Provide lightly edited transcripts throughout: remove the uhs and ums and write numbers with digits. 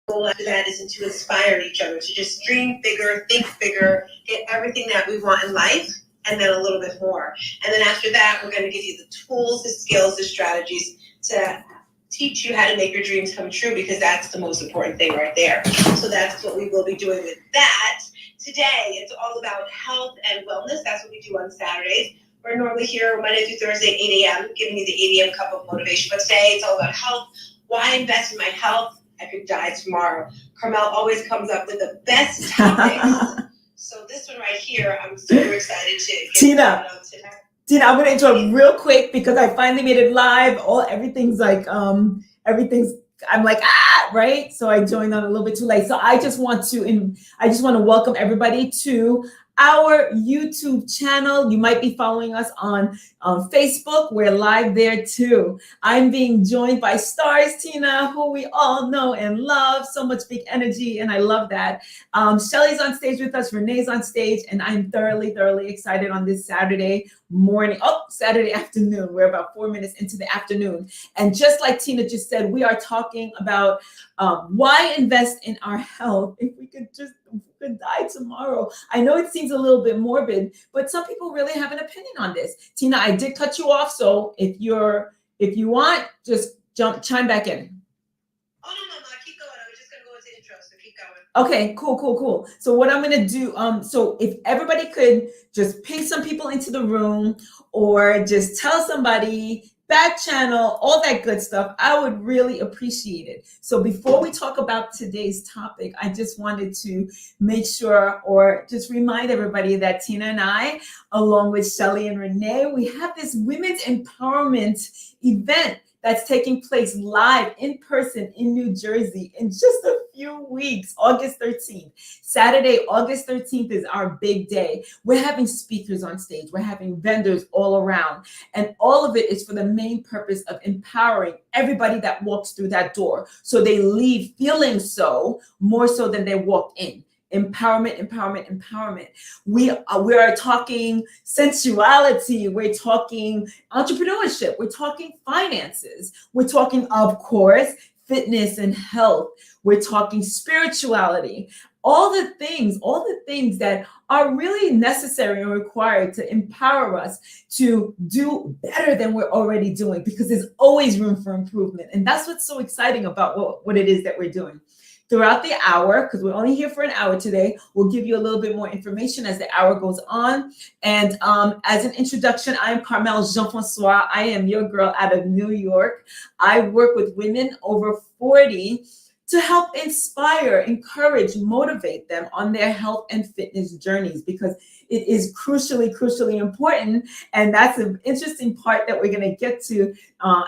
goal after that is to inspire each other to just dream bigger, think bigger, get everything that we want in life, and then a little bit more. And then after that, we're going to give you the tools, the skills, the strategies to teach you how to make your dreams come true, because that's the most important thing right there. So that's what we will be doing with that. Today, it's all about health and wellness. That's what we do on Saturdays. We're normally here Monday through Thursday, 8 a.m., giving you the 8 a.m. cup of motivation. But today, it's all about health. Why invest in my health? I could die tomorrow. Carmel always comes up with the best topics. So this one right here, I'm super excited to get Tina. Tina, I'm gonna interrupt real quick because I finally made it live. Everything's like I'm like, right? So I joined on a little bit too late. So I just want to welcome everybody to our YouTube channel. You might be following us on Facebook. We're live there too. I'm being joined by Stars Tina, who we all know and love. So much big energy, and I love that. Shelly's on stage with us. Renee's on stage, and I'm thoroughly excited on this Saturday afternoon. We're about 4 minutes into the afternoon. And just like Tina just said, we are talking about why invest in our health if we could die tomorrow. I know it seems a little bit morbid, but some people really have an opinion on this. Tina, I did cut you off, so if you want, just chime back in. Oh, no, keep going. I was just going to go into intro, so keep going. Okay, cool. So what I'm going to do, so if everybody could just ping some people into the room or just tell somebody, back channel, all that good stuff, I would really appreciate it. So before we talk about today's topic, I just wanted to make sure or just remind everybody that Tina and I, along with Shelly and Renee, we have this women's empowerment event that's taking place live in person in New Jersey in just a few weeks, August 13th. Saturday, August 13th is our big day. We're having speakers on stage. We're having vendors all around. And all of it is for the main purpose of empowering everybody that walks through that door, so they leave feeling so, more so than they walk in. Empowerment. We are talking sensuality. We're talking entrepreneurship. We're talking finances. We're talking, of course, fitness and health. We're talking spirituality. All the things that are really necessary and required to empower us to do better than we're already doing, because there's always room for improvement. And that's what's so exciting about what it is that we're doing. Throughout the hour, because we're only here for an hour today, we'll give you a little bit more information as the hour goes on. And as an introduction, I am Carmel Jean-Francois. I am your girl out of New York. I work with women over 40 to help inspire, encourage, motivate them on their health and fitness journeys, because it is crucially important. And that's an interesting part that we're going to get to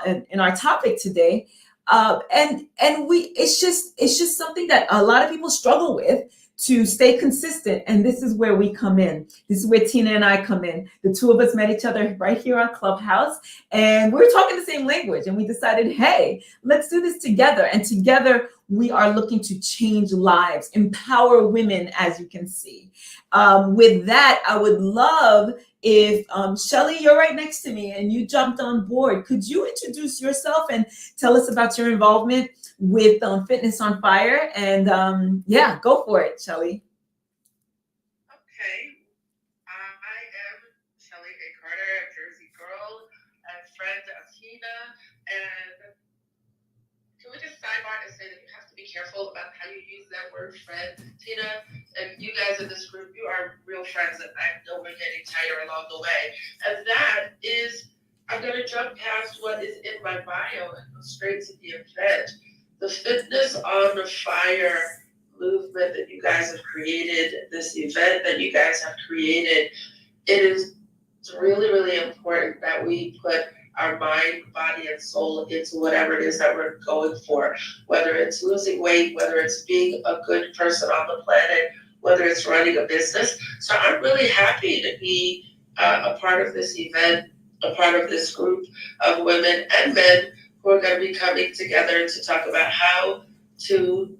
in our topic today. It's just something that a lot of people struggle with, to stay consistent. And this is where we come in. This is where Tina and I come in. The two of us met each other right here on Clubhouse, and we were talking the same language, and we decided, hey, let's do this together. And together we are looking to change lives, empower women, as you can see. With that, I would love if Shelly, you're right next to me and you jumped on board. Could you introduce yourself and tell us about your involvement with Fitness on Fire? And go for it, Shelly. Okay. I am Shelly A. Carter, a Jersey girl, a friend of Tina. And can we just sidebar and say that you have to be careful about how you use that word friend, Tina? And you guys in this group, you are real friends that I know we're getting tighter along the way. And that is, I'm going to jump past what is in my bio and go straight to the event. The Fitness on Fire movement that you guys have created, this event that you guys have created, it's really important that we put our mind, body, and soul into whatever it is that we're going for, whether it's losing weight, whether it's being a good person on the planet, whether it's running a business. So I'm really happy to be a part of this event, a part of this group of women and men who are going to be coming together to talk about how to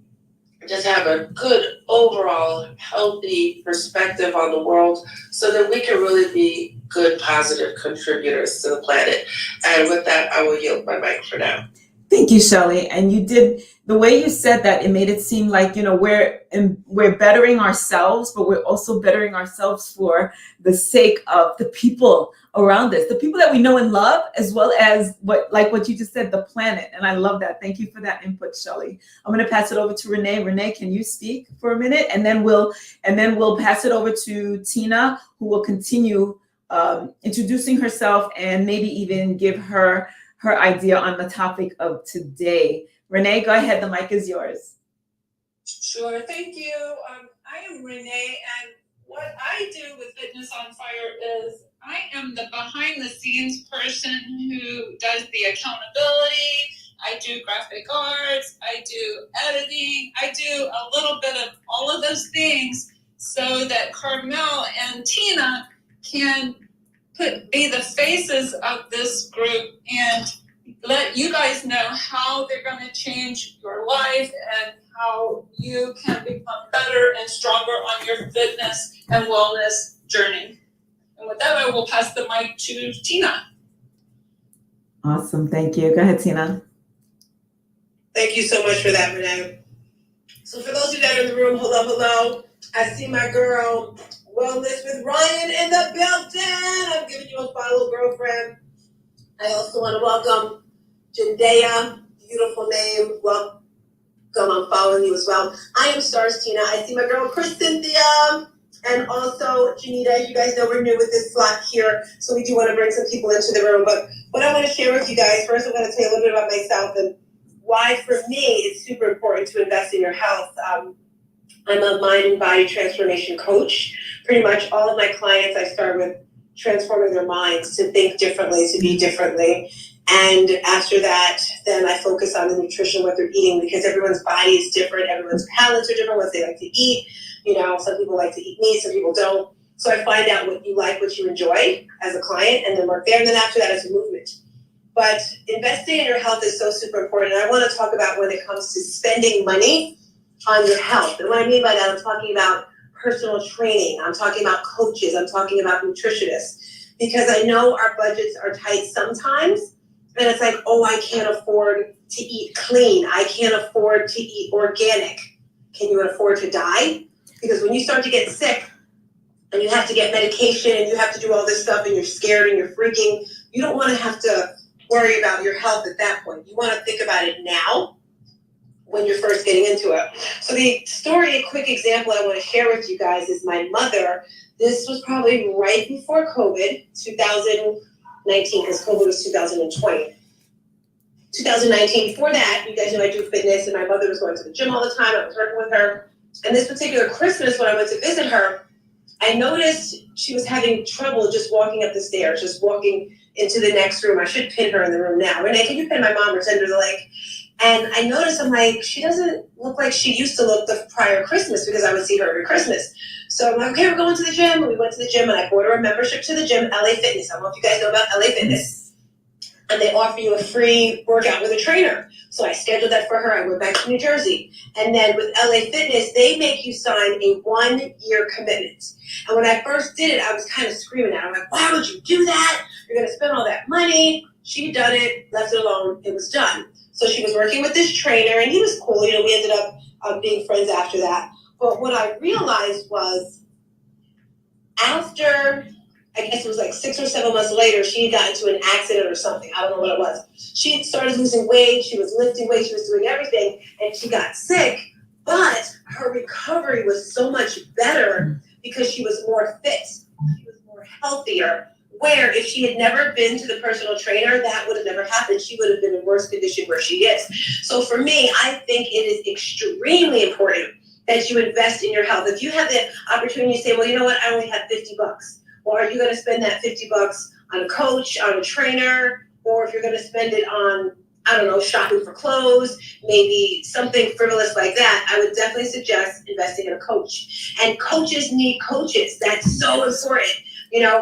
just have a good overall healthy perspective on the world, so that we can really be good, positive contributors to the planet. And with that, I will yield my mic for now. Thank you, Shelly. And you did the way you said that, it made it seem like, we're bettering ourselves, but we're also bettering ourselves for the sake of the people around us, the people that we know and love, as well as what you just said, the planet. And I love that. Thank you for that input, Shelley. I'm going to pass it over to Renee. Renee, can you speak for a minute? And then we'll pass it over to Tina, who will continue introducing herself and maybe even give her idea on the topic of today. Renee, go ahead. The mic is yours. Sure, thank you. I am Renee, and what I do with Fitness on Fire is I am the behind the scenes person who does the accountability. I do graphic arts, I do editing, I do a little bit of all of those things so that Carmel and Tina can be the faces of this group and let you guys know how they're going to change your life and how you can become better and stronger on your fitness and wellness journey. And with that, I will pass the mic to Tina. Awesome. Thank you. Go ahead, Tina. Thank you so much for that, Renee. So for those of you that are in the room, hello. I see my girl, Wellness with Ryan in the building. I'm giving you a follow, girlfriend. I also want to welcome Jendea, beautiful name. Welcome, I'm following you as well. I am Stars Tina. I see my girl, Chris Cynthia, and also Janita. You guys know we're new with this slot here, so we do want to bring some people into the room. But what I want to share with you guys, first I'm going to tell you a little bit about myself and why, for me, it's super important to invest in your health. I'm a mind and body transformation coach. Pretty much all of my clients, I start with transforming their minds to think differently, to be differently. And after that, then I focus on the nutrition, what they're eating, because everyone's body is different. Everyone's palates are different, what they like to eat. Some people like to eat meat, some people don't. So I find out what you like, what you enjoy as a client, and then work there. And then after that, it's a movement. But investing in your health is so super important. And I want to talk about when it comes to spending money on your health. And what I mean by that, I'm talking about personal training. I'm talking about coaches. I'm talking about nutritionists. Because I know our budgets are tight sometimes. And it's like, oh, I can't afford to eat clean. I can't afford to eat organic. Can you afford to die? Because when you start to get sick and you have to get medication and you have to do all this stuff and you're scared and you're freaking, you don't want to have to worry about your health at that point. You want to think about it now when you're first getting into it. So the story, a quick example I want to share with you guys is my mother. This was probably right before COVID, 2019, because COVID was 2020. 2019, before that, you guys know I do fitness, and my mother was going to the gym all the time. I was working with her. And this particular Christmas, when I went to visit her, I noticed she was having trouble just walking up the stairs, just walking into the next room. I should pin her in the room now. Renee, can you pin my mom or send her the link? And I noticed, I'm like, she doesn't look like she used to look the prior Christmas, because I would see her every Christmas. So I'm like, okay, we're going to the gym. And we went to the gym, and I bought her a membership to the gym, LA Fitness. I don't know if you guys know about LA Fitness. And they offer you a free workout with a trainer. So I scheduled that for her. I went back to New Jersey. And then with LA Fitness, they make you sign a 1-year commitment. And when I first did it, I was kind of screaming at her. I'm like, why would you do that? You're going to spend all that money. She done it, left it alone. It was done. So she was working with this trainer, and he was cool. We ended up being friends after that. But what I realized was after, I guess it was like 6 or 7 months later, she had gotten into an accident or something. I don't know what it was. She had started losing weight. She was lifting weight. She was doing everything. And she got sick. But her recovery was so much better because she was more fit. She was more healthier. Where if she had never been to the personal trainer, that would have never happened. She would have been in worse condition where she is. So for me, I think it is extremely important that you invest in your health. If you have the opportunity to say, well, you know what, I only have $50. Well, are you going to spend that $50 on a coach, on a trainer, or if you're going to spend it on, I don't know, shopping for clothes, maybe something frivolous like that, I would definitely suggest investing in a coach. And coaches need coaches. That's so important.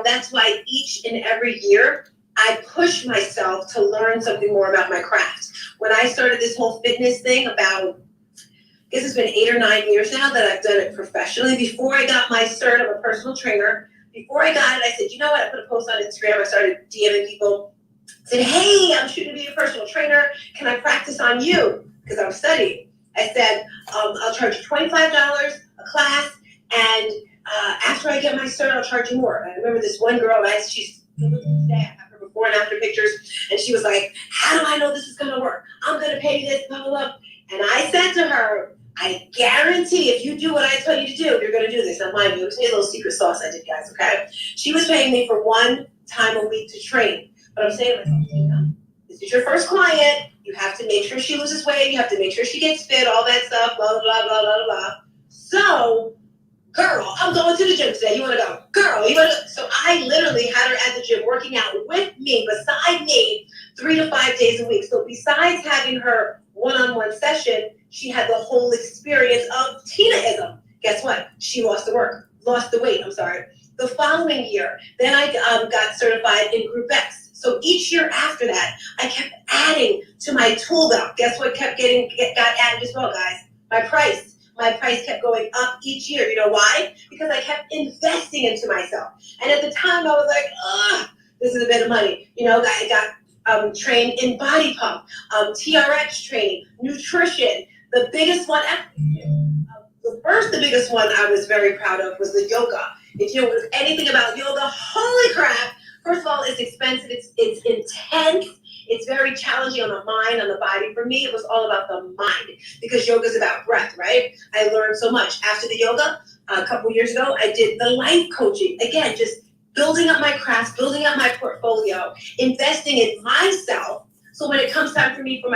That's why each and every year I push myself to learn something more about my craft. When I started this whole fitness thing about, I guess it's been 8 or 9 years now that I've done it professionally. Before I got my cert, I'm a personal trainer. Before I got it, I said, you know what? I put a post on Instagram. I started DMing people. I said, hey, I'm shooting to be a personal trainer. Can I practice on you? Because I'm studying. I said, I'll charge you $25 a class, and after I get my cert, I'll charge you more. And I remember this one girl, she's today, I have her before and after pictures, and she was like, how do I know this is gonna work? I'm gonna pay you this, blah, blah, blah. And I said to her, I guarantee if you do what I tell you to do, you're gonna do this. Now mind you, it was a little secret sauce I did, guys, okay? She was paying me for one time a week to train. But I'm saying, like, Tina, this is your first client. You have to make sure she loses weight. You have to make sure she gets fit, all that stuff, blah, blah, blah, blah, blah, blah. So, girl, I'm going to the gym today. You want to go? Girl, you want to? So I literally had her at the gym working out with me, beside me, 3 to 5 days a week. So besides having her one-on-one session, she had the whole experience of Tinaism. Guess what? She lost the weight, the following year. Then I got certified in Group X. So each year after that, I kept adding to my tool belt. Guess what got added as well, guys? My price. My price kept going up each year. You know why? Because I kept investing into myself. And at the time, I was like, this is a bit of money. You know, I got trained in body pump, TRX training, nutrition. The biggest one, the biggest one I was very proud of was the yoga. If you know anything about yoga, holy crap. First of all, it's expensive, it's intense, it's very challenging on the mind, on the body. For me, it was all about the mind because yoga is about breath, right? I learned so much. After the yoga, a couple years ago, I did the life coaching. Again, just building up my craft, building up my portfolio, investing in myself. So when it comes time for me to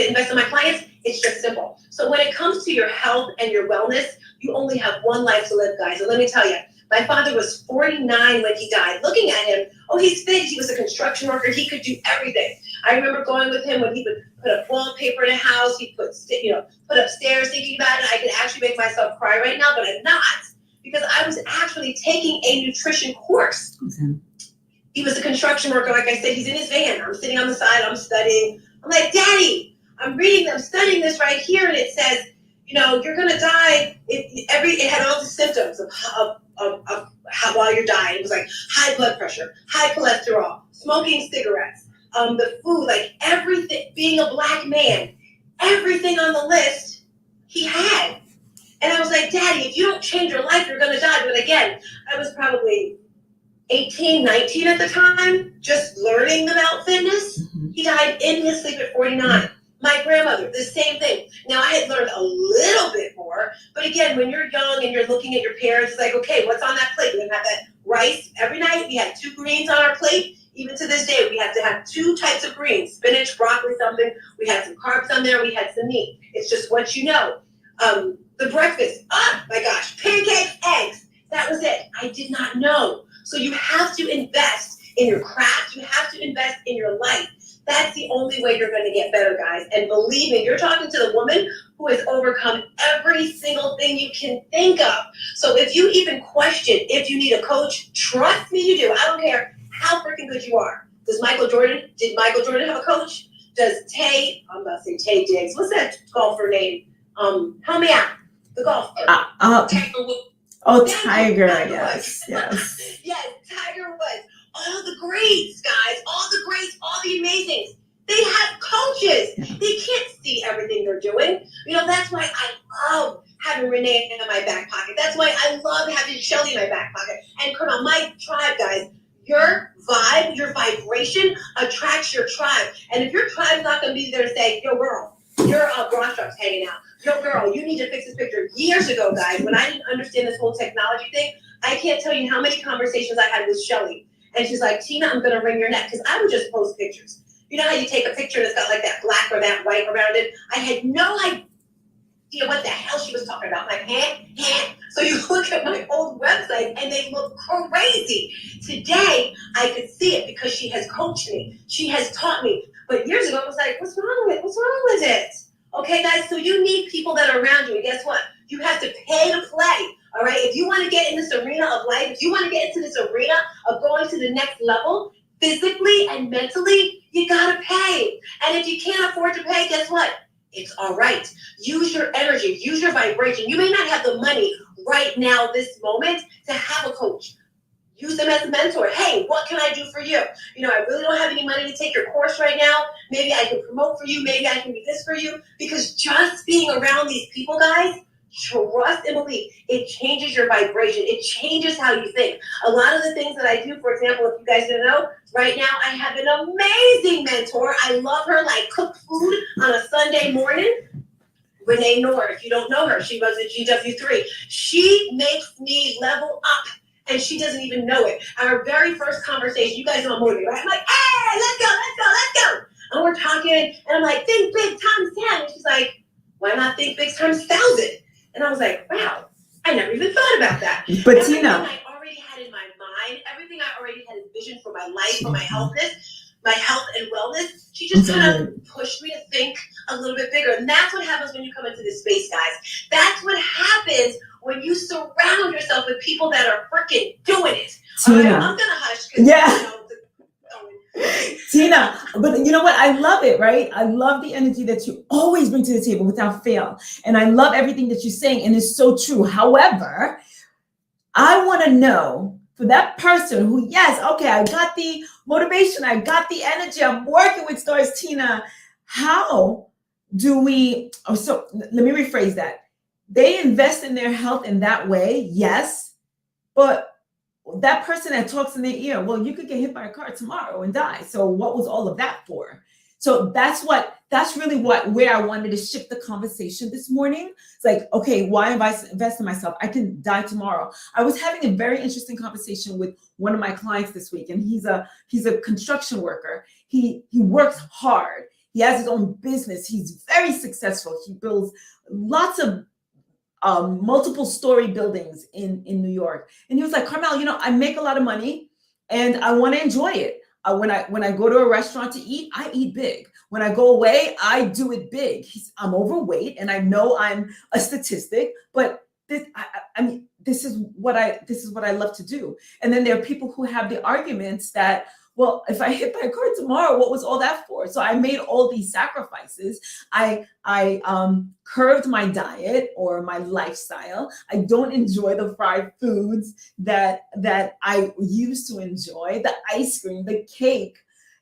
invest in my clients, it's just simple. So when it comes to your health and your wellness, you only have one life to live, guys. And let me tell you, my father was 49 when he died. Looking at him, he's fit. He was a construction worker. He could do everything. I remember going with him when he would put up wallpaper in a house. He put upstairs, thinking about it. I could actually make myself cry right now, but I'm not, because I was actually taking a nutrition course. Okay. He was a construction worker. Like I said, he's in his van. I'm sitting on the side. I'm studying. I'm like, Daddy, I'm studying this right here, and it says, you're gonna die. It had all the symptoms of how while you're dying. It was like high blood pressure, high cholesterol, smoking cigarettes, the food, like everything. Being a black man, everything on the list he had. And I was like, Daddy, if you don't change your life, you're gonna die. But again, I was probably 18, 19 at the time, just learning about fitness. Mm-hmm. He died in his sleep at 49. My grandmother, the same thing. Now, I had learned a little bit more, but again, when you're young and you're looking at your parents, it's like, okay, what's on that plate? We have that rice every night. We had 2 greens on our plate. Even to this day, we have to have 2 types of greens, spinach, broccoli, something. We had some carbs on there. We had some meat. It's just what you know. The breakfast, my gosh, pancakes, eggs. That was it. I did not know. So you have to invest in your craft. You have to invest in your life. That's the only way you're going to get better, guys. And believe me, you're talking to the woman who has overcome every single thing you can think of. So if you even question if you need a coach, trust me, you do. I don't care how freaking good you are. Did Michael Jordan have a coach? Does I'm about to say Tay Diggs. What's that golfer name? Help me out. The golfer. Tiger Woods. Oh, Tiger, yes. Yes, Tiger Woods. All the greats, guys, all the amazings, they have coaches. They can't see everything they're doing. That's why I love having Renee in my back pocket. That's why I love having Shelly in my back pocket. And Colonel, my tribe, guys, your vibe, your vibration attracts your tribe. And if your tribe's not going to be there to say, yo, girl, your bra strap's hanging out. Yo, girl, you need to fix this picture. Years ago, guys, when I didn't understand this whole technology thing, I can't tell you how many conversations I had with Shelly. And she's like, Tina, I'm going to wring your neck. Because I would just post pictures. You know how you take a picture and it's got like that black or that white around it? I had no idea what the hell she was talking about. Like, So you look at my old website and they look crazy. Today, I could see it because she has coached me. She has taught me. But years ago, it was like, what's wrong with it? Okay, guys, so you need people that are around you. And guess what? You have to pay to play. All right, if you want to get in this arena of life, if you want to get into this arena of going to the next level, physically and mentally, you gotta pay. And if you can't afford to pay, guess what? It's all right. Use your energy, use your vibration. You may not have the money right now, this moment, to have a coach. Use them as a mentor. Hey, what can I do for you? I really don't have any money to take your course right now. Maybe I can promote for you. Maybe I can do this for you. Because just being being around these people, guys, trust and believe, it changes your vibration. It changes how you think. A lot of the things that I do, for example, if you guys don't know, right now I have an amazing mentor. I love her like cooked food on a Sunday morning. Renee Nord, if you don't know her, she runs at GW3. She makes me level up, and she doesn't even know it. Our very first conversation, you guys know I'm motivated, right? I'm like, hey, let's go. And we're talking, and I'm like, think big times 10. And she's like, why not think big times 1,000? And I was like, wow, I never even thought about that. But Everything Tina, I already had in my mind, everything I already had envisioned for my life, for my health and wellness, she just kind of pushed me to think a little bit bigger. And that's what happens when you come into this space, guys. That's what happens when you surround yourself with people that are freaking doing it. Tina. All right, I'm gonna hush because Yeah. Tina, but you know what? I love it, right? I love the energy that you always bring to the table without fail. And I love everything that you're saying, and it's so true. However, I want to know for that person who, yes, okay, I got the motivation, I got the energy, I'm working with Stars Tina. How do we, so let me rephrase that. They invest in their health in that way, yes, but that person that talks in their ear, well, you could get hit by a car tomorrow and die. So what was all of that for? So that's really where I wanted to shift the conversation this morning. It's like, okay, why invest in myself? I can die tomorrow. I was having a very interesting conversation with one of my clients this week, and he's a construction worker. He works hard. He has his own business. He's very successful. He builds lots of multiple story buildings in New York. And he was like, Carmel, I make a lot of money and I want to enjoy it. When I go to a restaurant to eat, I eat big. When I go away, I do it big. I'm overweight and I know I'm a statistic, but this is what I love to do. And then there are people who have the arguments that, well, if I hit by a car tomorrow, what was all that for? So I made all these sacrifices. I curved my diet or my lifestyle. I don't enjoy the fried foods that I used to enjoy, the ice cream, the cake,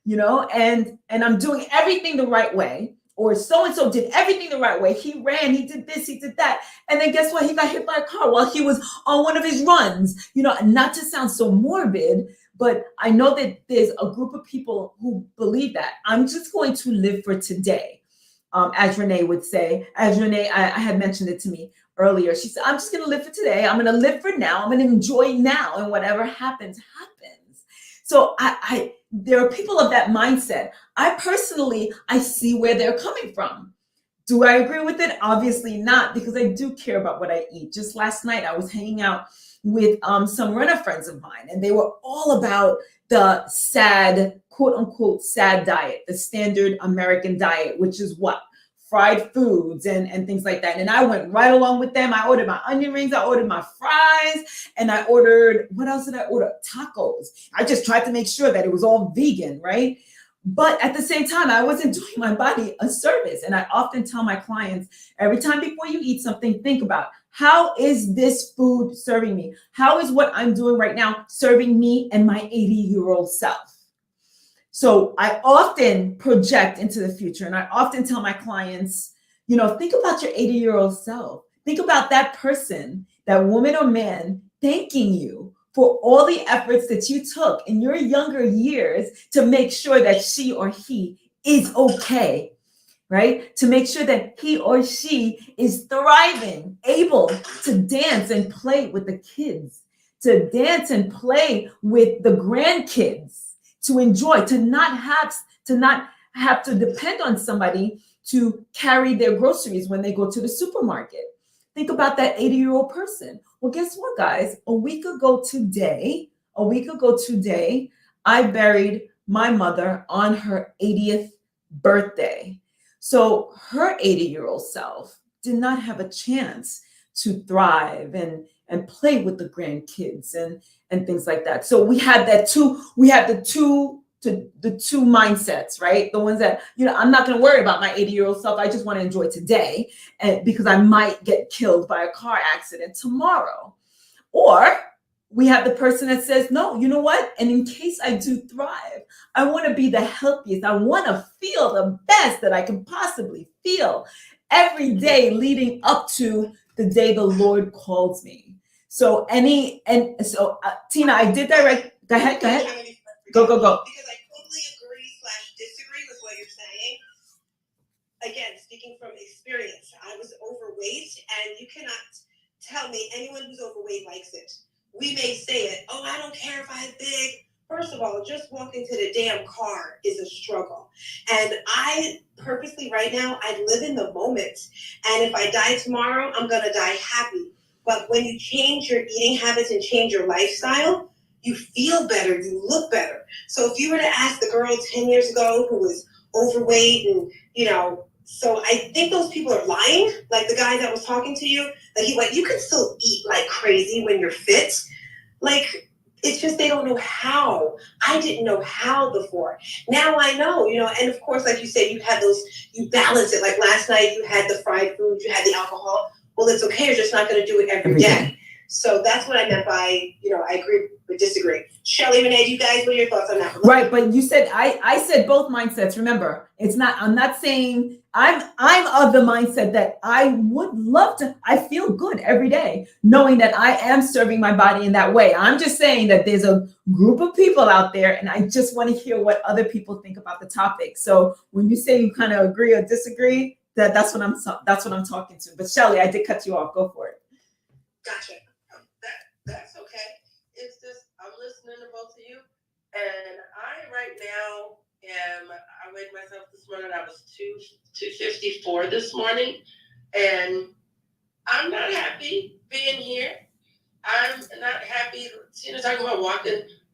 and I'm doing everything the right way. Or so-and-so did everything the right way. He ran, he did this, he did that. And then guess what? He got hit by a car while he was on one of his runs. Not to sound so morbid, but I know that there's a group of people who believe that. I'm just going to live for today, as Renee would say. As Renee, I had mentioned it to me earlier. She said, I'm just going to live for today. I'm going to live for now. I'm going to enjoy now. And whatever happens, happens. So there are people of that mindset. I see where they're coming from. Do I agree with it? Obviously not, because I do care about what I eat. Just last night, I was hanging out with some runner friends of mine, and they were all about the sad, quote unquote, sad diet, the standard American diet, which is what? Fried foods and things like that. And I went right along with them. I ordered my onion rings, I ordered my fries, and I ordered, what else did I order? Tacos. I just tried to make sure that it was all vegan, right? But at the same time, I wasn't doing my body a service. And I often tell my clients, every time before you eat something, think about, how is this food serving me? How is what I'm doing right now serving me and my 80-year-old self? So I often project into the future, and I often tell my clients, think about your 80-year-old self. Think about that person, that woman or man, thanking you for all the efforts that you took in your younger years to make sure that she or he is okay, right? To make sure that he or she is thriving, able to dance and play with the kids, to dance and play with the grandkids, to enjoy, to not have to depend on somebody to carry their groceries when they go to the supermarket. Think about that 80-year-old person. Well, guess what, guys? A week ago today, I buried my mother on her 80th birthday. So her 80-year-old self did not have a chance to thrive and play with the grandkids and things like that. So we had the two mindsets, right? The ones that, I'm not going to worry about my 80-year-old self. I just want to enjoy today, and because I might get killed by a car accident tomorrow. Or we have the person that says, no, you know what? And in case I do thrive, I want to be the healthiest. I want to feel the best that I can possibly feel. every day leading up to the day the Lord calls me. So Tina, I did direct. Go ahead. Go. Because I totally agree / disagree with what you're saying. Again, speaking from experience, I was overweight, and you cannot tell me anyone who's overweight likes it. We may say it, oh, I don't care if I'm big. First of all, just walking to the damn car is a struggle. And I purposely right now, I live in the moment. And if I die tomorrow, I'm gonna die happy. But when you change your eating habits and change your lifestyle, you feel better, you look better. So if you were to ask the girl 10 years ago who was overweight and, so I think those people are lying. Like the guy that was talking to you, that he went, you can still eat like crazy when you're fit. Like, it's just they don't know how. I didn't know how before. Now I know, and of course, like you said, you balance it. Like last night you had the fried food, you had the alcohol. Well, it's okay, you're just not gonna do it every day. So that's what I meant by, I agree but disagree. Shelly, Renee, you guys, what are your thoughts on that? Right, but you said I said both mindsets. Remember, I'm not saying I'm of the mindset that I would love to. I feel good every day knowing that I am serving my body in that way. I'm just saying that there's a group of people out there, and I just want to hear what other people think about the topic. So when you say you kind of agree or disagree, that's what I'm talking to. But Shelly, I did cut you off. Go for it. Gotcha. That's okay. It's just I'm listening to both of you, and I right now I weighed myself this morning. I was 254 this morning, and I'm not happy being here. I'm not happy. Tina's talking about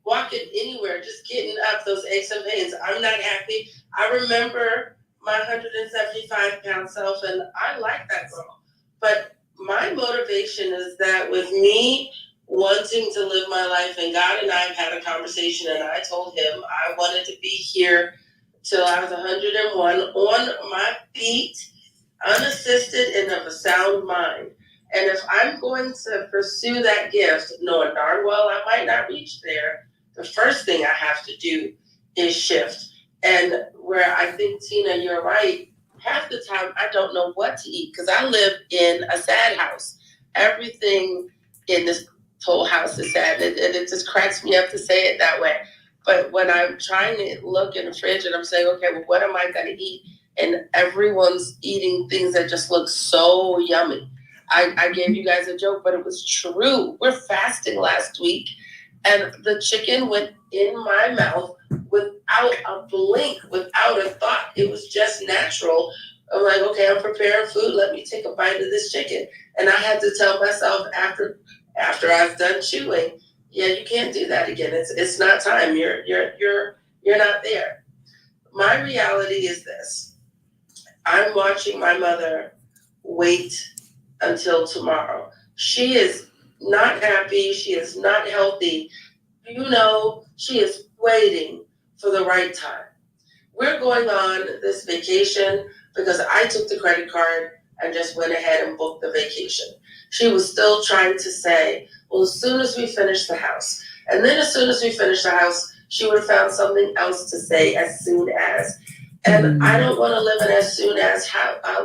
walking anywhere, just getting up those aches and pains. I'm not happy. I remember my 175-pound self, and I like that girl, but my motivation is that with me wanting to live my life, and God and I have had a conversation, and I told him I wanted to be here till I was 101 on my feet, unassisted and of a sound mind. And if I'm going to pursue that gift, knowing darn well I might not reach there, the first thing I have to do is shift. And where I think, Tina, you're right, half the time I don't know what to eat because I live in a sad house. Everything in this whole house is sad, and it just cracks me up to say it that way. But when I'm trying to look in the fridge and I'm saying, okay, well, what am I going to eat? And everyone's eating things that just look so yummy. I gave you guys a joke, but it was true. We're fasting last week, and the chicken went in my mouth without a blink, without a thought. It was just natural. I'm like, okay, I'm preparing food. Let me take a bite of this chicken. And I had to tell myself after I was done chewing, yeah, you can't do that again. It's not time. You're not there. My reality is this. I'm watching my mother wait until tomorrow. She is not happy. She is not healthy. She is waiting for the right time. We're going on this vacation because I took the credit card and just went ahead and booked the vacation. She was still trying to say, well, as soon as we finish the house. And then as soon as we finish the house, she would have found something else to say as soon as. And I don't want to live an as soon as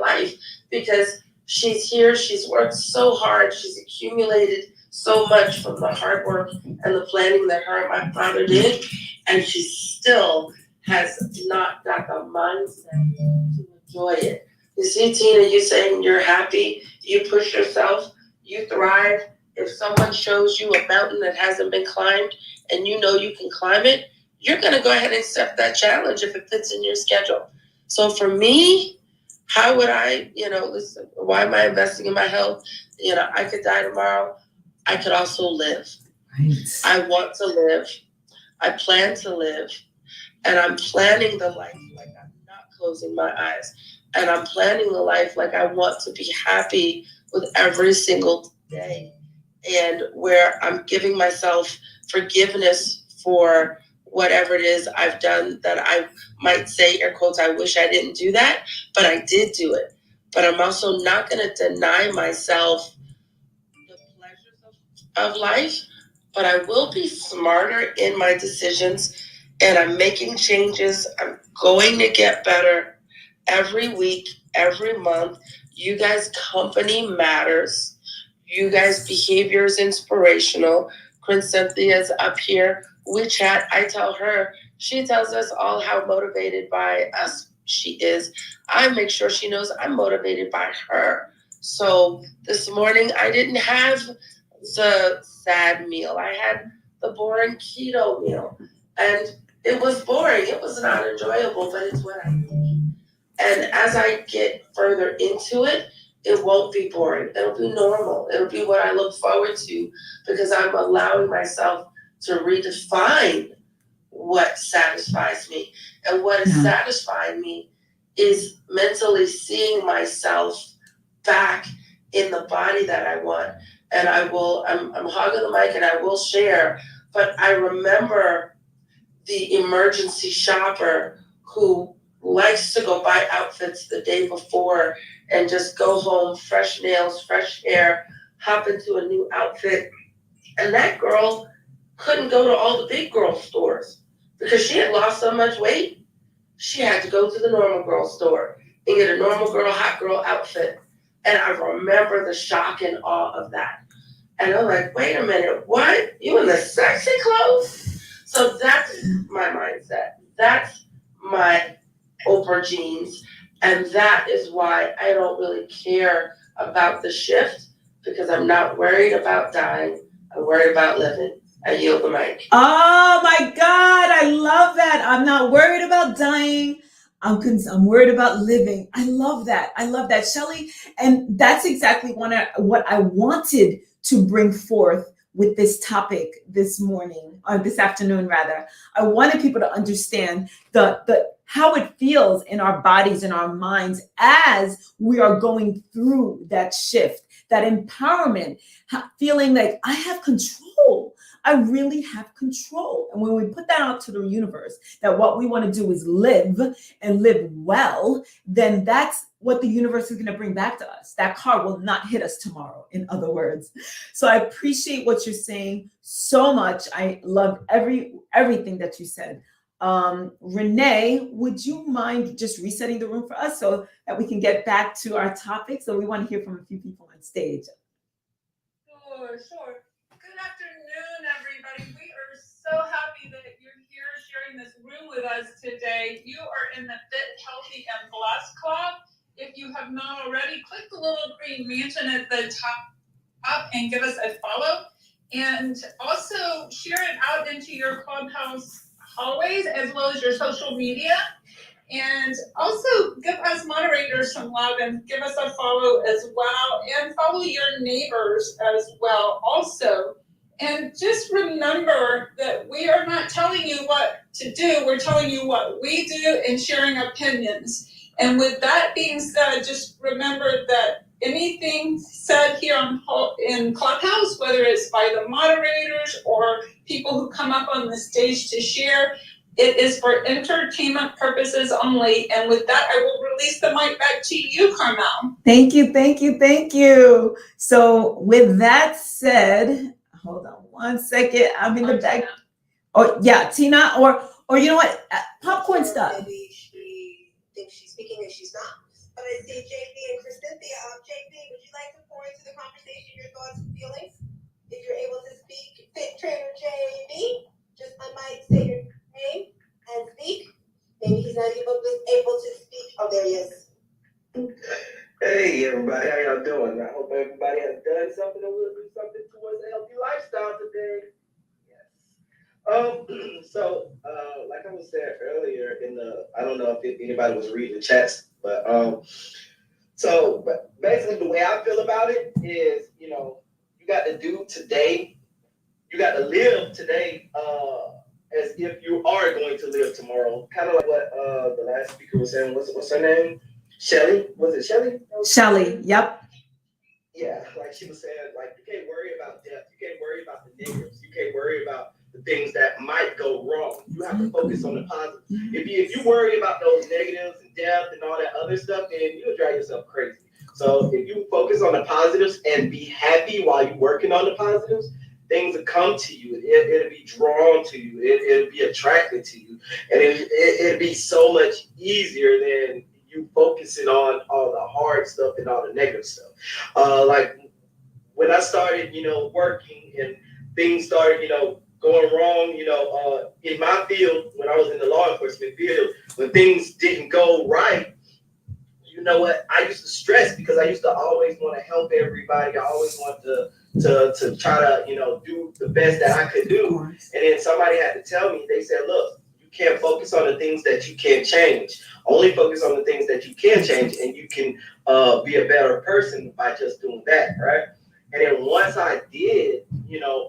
life because she's here. She's worked so hard. She's accumulated so much from the hard work and the planning that her and my father did. And she still has not got the mindset to enjoy it. You see, Tina, you saying you're happy, you push yourself, you thrive. If someone shows you a mountain that hasn't been climbed and you know you can climb it, you're going to go ahead and accept that challenge if it fits in your schedule. So for me, how would I, listen, why am I investing in my health? I could die tomorrow. I could also live. Right. I want to live. I plan to live. And I'm planning the life like I'm not closing my eyes. And I'm planning the life like I want to be happy with every single day. And where I'm giving myself forgiveness for whatever it is I've done that I might say, air quotes, I wish I didn't do that, but I did do it. But I'm also not going to deny myself the pleasures of life, but I will be smarter in my decisions, and I'm making changes. I'm going to get better every week, every month, You guys' company matters. You guys' behavior is inspirational. Prince Cynthia's up here. We chat. I tell her. She tells us all how motivated by us she is. I make sure she knows I'm motivated by her. So this morning I didn't have the sad meal. I had the boring keto meal. And it was boring. It was not enjoyable, but it's what I need. And as I get further into it, it won't be boring. It'll be normal. It'll be what I look forward to because I'm allowing myself to redefine what satisfies me. And what is satisfying me is mentally seeing myself back in the body that I want. And I'm hogging the mic and I will share, but I remember the emergency shopper who likes to go buy outfits the day before and just go home, fresh nails, fresh hair, hop into a new outfit. And that girl couldn't go to all the big girl stores because she had lost so much weight. She had to go to the normal girl store and get a normal girl, hot girl outfit. And I remember the shock and awe of that. And I'm like, wait a minute, what? You in the sexy clothes? So that's my mindset. That's my Oprah jeans. And that is why I don't really care about the shift because I'm not worried about dying. I'm worried about living. I yield the mic. Oh my God, I love that. I'm not worried about dying. I'm worried about living. I love that. I love that, Shelley. And that's exactly what I wanted to bring forth with this topic this morning, or this afternoon rather. I wanted people to understand the how it feels in our bodies and our minds as we are going through that shift, that empowerment, feeling like I have control. I really have control. And when we put that out to the universe, that what we want to do is live and live well, then that's what the universe is going to bring back to us. That car will not hit us tomorrow, in other words. So I appreciate what you're saying so much. I love everything that you said. Renee, would you mind just resetting the room for us so that we can get back to our topic? So we want to hear from a few people on stage. Sure. Good afternoon, everybody. We are so happy that you're here sharing this room with us today. You are in the Fit, Healthy, and Blessed Club. If you have not already, click the little green mansion at the top and give us a follow. And also share it out into your Clubhouse hallways as well as your social media. And also give us moderators some love and give us a follow as well, and follow your neighbors as well also. And just remember that we are not telling you what to do, we're telling you what we do and sharing opinions. And with that being said, just remember that anything said here in Clubhouse, whether it's by the moderators or people who come up on the stage to share, it is for entertainment purposes only. And with that, I will release the mic back to you, Carmel. Thank you, thank you, thank you. So with that said, hold on one second. I'm in the back. Oh yeah, Tina, or you know what? Popcorn stuff. Maybe she thinks she's speaking and she's not. But I see JP and Chris Cynthia. JP, would you like to pour into the conversation your thoughts and feelings? If you're able to speak, Fit Trainer JB, just unmic, say your name and speak. Maybe he's not able to speak. Oh, there he is. Hey everybody, how y'all doing? I hope everybody has done something or will do something towards a healthy lifestyle today. Yes. Like I was saying earlier I don't know if anybody was reading the chats, but basically the way I feel about it is, you got to do today, you got to live today as if you are going to live tomorrow. Kind of like what the last speaker was saying. What's her name? Shelly? Was it Shelly? Shelly, yep. Yeah, like she was saying, like you can't worry about death. You can't worry about the negatives. You can't worry about the things that might go wrong. You have to focus on the positive. If you worry about those negatives and death and all that other stuff, then you'll drive yourself crazy. So if you focus on the positives and be happy while you're working on the positives, things will come to you. It'll be drawn to you. It'll be attracted to you. And it'll be so much easier than you focusing on all the hard stuff and all the negative stuff. Like when I started, working and things started, going wrong, in my field, when I was in the law enforcement field, when things didn't go right, you know what? I used to stress because I used to always want to help everybody. I always wanted to try to, do the best that I could do. And then somebody had to tell me, they said, look, you can't focus on the things that you can't change. Only focus on the things that you can change, and you can be a better person by just doing that, right? And then once I did,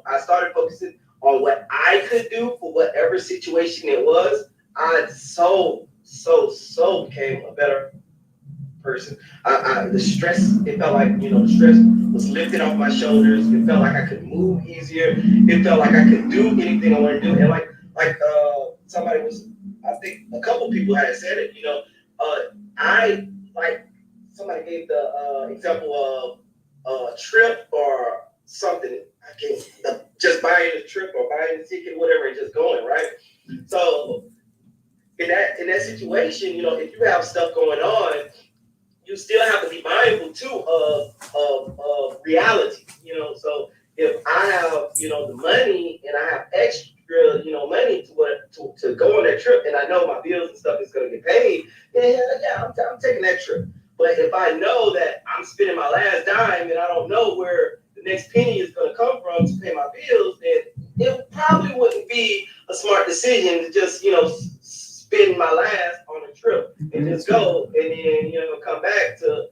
I started focusing on what I could do for whatever situation it was. I so became a better person. The stress, it felt like, the stress was lifted off my shoulders. It felt like I could move easier. It felt like I could do anything I wanted to do. And like somebody was, I think a couple people had said it, I like somebody gave the example of a trip or something. I can't just buying a trip or buying a ticket, whatever, and just going, right? So in that situation, if you have stuff going on, you still have to be mindful too of reality, So if I have, the money and I have extra, money to go on that trip, and I know my bills and stuff is going to get paid, then yeah, I'm taking that trip. But if I know that I'm spending my last dime and I don't know where the next penny is going to come from to pay my bills, then it probably wouldn't be a smart decision to just, spend my last on a trip and just go and then, come back to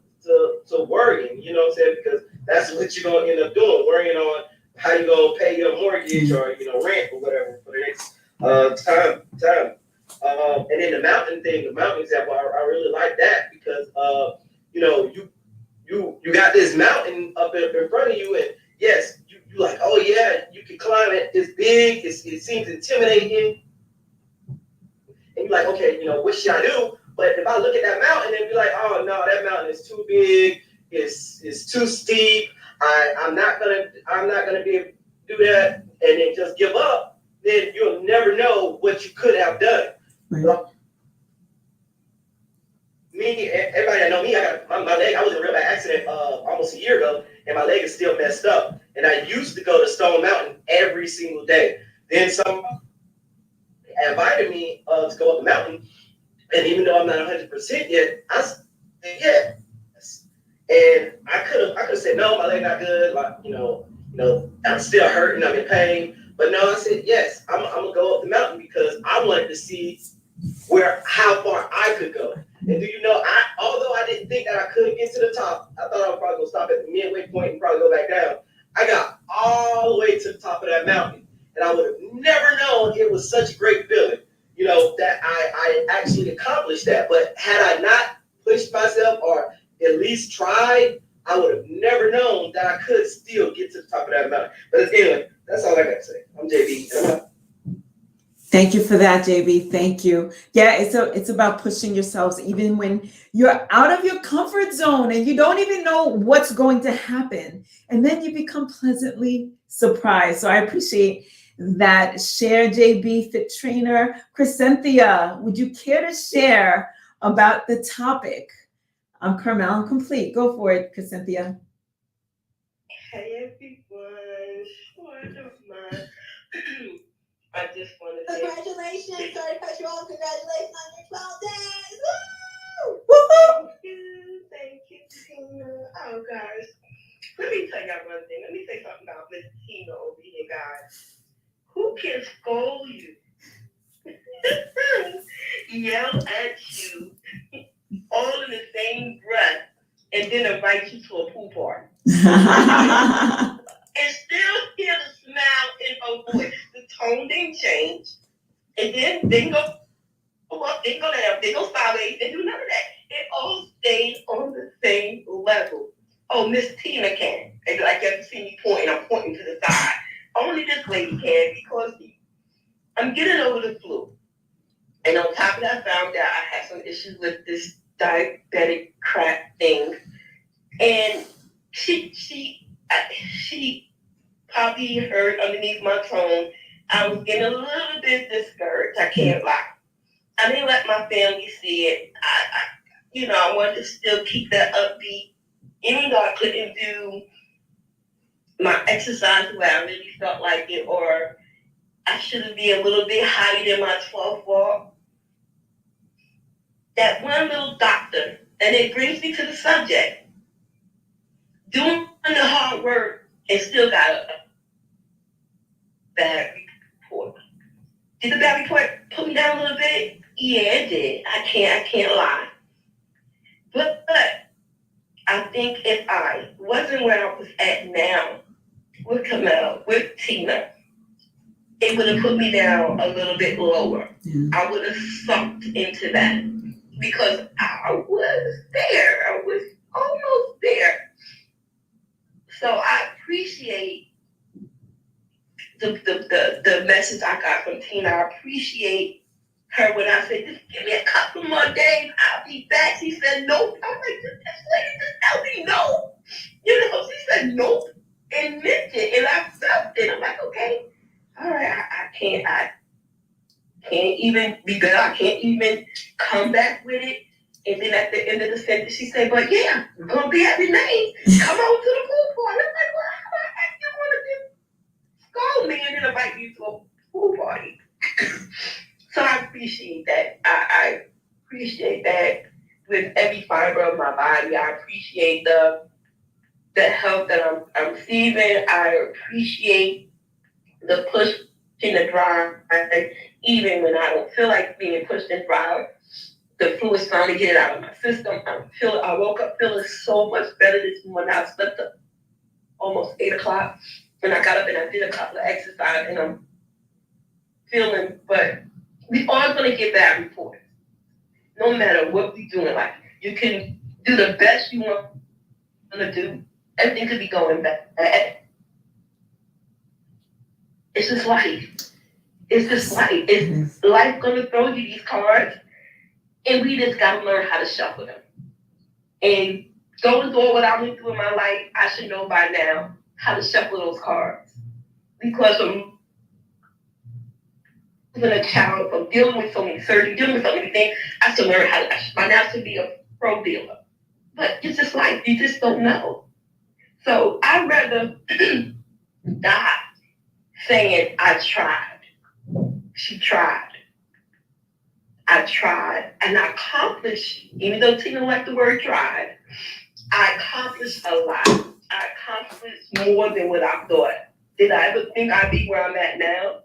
worrying, you know what I'm saying? Because that's what you're going to end up doing, worrying on how you're going to pay your mortgage or, rent or whatever for the next time. And then the mountain example, I really like that because, you got this mountain up in front of you, and yes, you like, oh yeah, you can climb it. It's big. It seems intimidating. And you're like, okay, what should I do? But if I look at that mountain and be like, oh no, that mountain is too big, it's too steep. I'm not gonna be able to do that, and then just give up. Then you'll never know what you could have done. Right. Everybody that know me, I got my leg. I was in a real bad accident almost a year ago, and my leg is still messed up. And I used to go to Stone Mountain every single day. Then some invited me to go up the mountain, and even though I'm not 100% yet, I said yes. And I could have said no, my leg not good, like I'm still hurting, I'm in pain. But no, I said yes, I'm gonna go up the mountain because I wanted to see how far I could go. And do you know, although I didn't think that I could get to the top, I thought I was probably gonna stop at the midway point and probably go back down. I got all the way to the top of that mountain. And I would have never known it was such a great feeling, that I actually accomplished that. But had I not pushed myself or at least tried, I would have never known that I could still get to the top of that mountain. But anyway, that's all I got to say. I'm JB. Thank you for that, JB. Thank you. Yeah, it's about pushing yourselves even when you're out of your comfort zone and you don't even know what's going to happen. And then you become pleasantly surprised. So I appreciate that share, JB, Fit Trainer. Crescentia, would you care to share about the topic? Carmel, complete. Go for it, Crescentia. Hey everyone, short of mine. I just want to say congratulations, sorry to cut you off. Congratulations on your 12 days. Woo! Thank you, Tina. Oh gosh, let me tell y'all one thing. Let me say something about Miss Tina over here, guys. Who can scold you, yell at you, all in the same breath, and then invite you to a pool party? And still hear the smile in her voice. The tone didn't change. And then they go up, they go down, they go sideways, they do none of that. It all stayed on the same level. Oh, Miss Tina can. And I guess see me pointing, I'm pointing to the side. Only this lady can because I'm getting over the flu. And on top of that, I found out I had some issues with this diabetic crap thing. And she probably heard underneath my tone, I was getting a little bit discouraged. I can't lie. I didn't let my family see it. I wanted to still keep that upbeat, even though I couldn't do my exercise the way I really felt like it, or I should be a little bit higher than my 12th walk. That one little doctor, and it brings me to the subject, doing the hard work and still got a bad report. Did the bad report put me down a little bit? Yeah, it did. I can't lie. But I think if I wasn't where I was at now, with Camille, with Tina, it would have put me down a little bit lower. Yeah. I would have sucked into that because I was there. I was almost there. So I appreciate the message I got from Tina. I appreciate her when I said, just give me a couple more days, I'll be back. She said, nope. I'm like, this lady just tell me no. She said nope and meant it, and I felt it. I'm like, okay, all right, I can't even be better. I can't even come back with it. And then at the end of the sentence, she said, but yeah, we're going to be at Renee. Come on to the pool party. I'm like, well, how the heck you want to scold me and then invite you to a pool party? So I appreciate that. I appreciate that with every fiber of my body. I appreciate the help that I'm receiving. I appreciate the push in the drive, even when I don't feel like being pushed and drive. The flu is trying to get it out of my system. I woke up feeling so much better this morning. I slept up almost 8 o'clock, and I got up and I did a couple of exercises, and I'm feeling, but we all gonna get bad reports. No matter what we do in life, you can do the best you want to do. Everything could be going bad. It's just life. It's just life. It's life gonna throw you these cards, and we just gotta learn how to shuffle them. And going through what I went through in my life, I should know by now how to shuffle those cards. Because from a child, from dealing with so many surgeries, dealing with so many things, I should learn how to, by now to be a pro dealer. But it's just life. You just don't know. So I'd rather die saying I tried. She tried. I tried and I accomplished, even though Tina liked the word tried, I accomplished a lot. I accomplished more than what I thought. Did I ever think I'd be where I'm at now?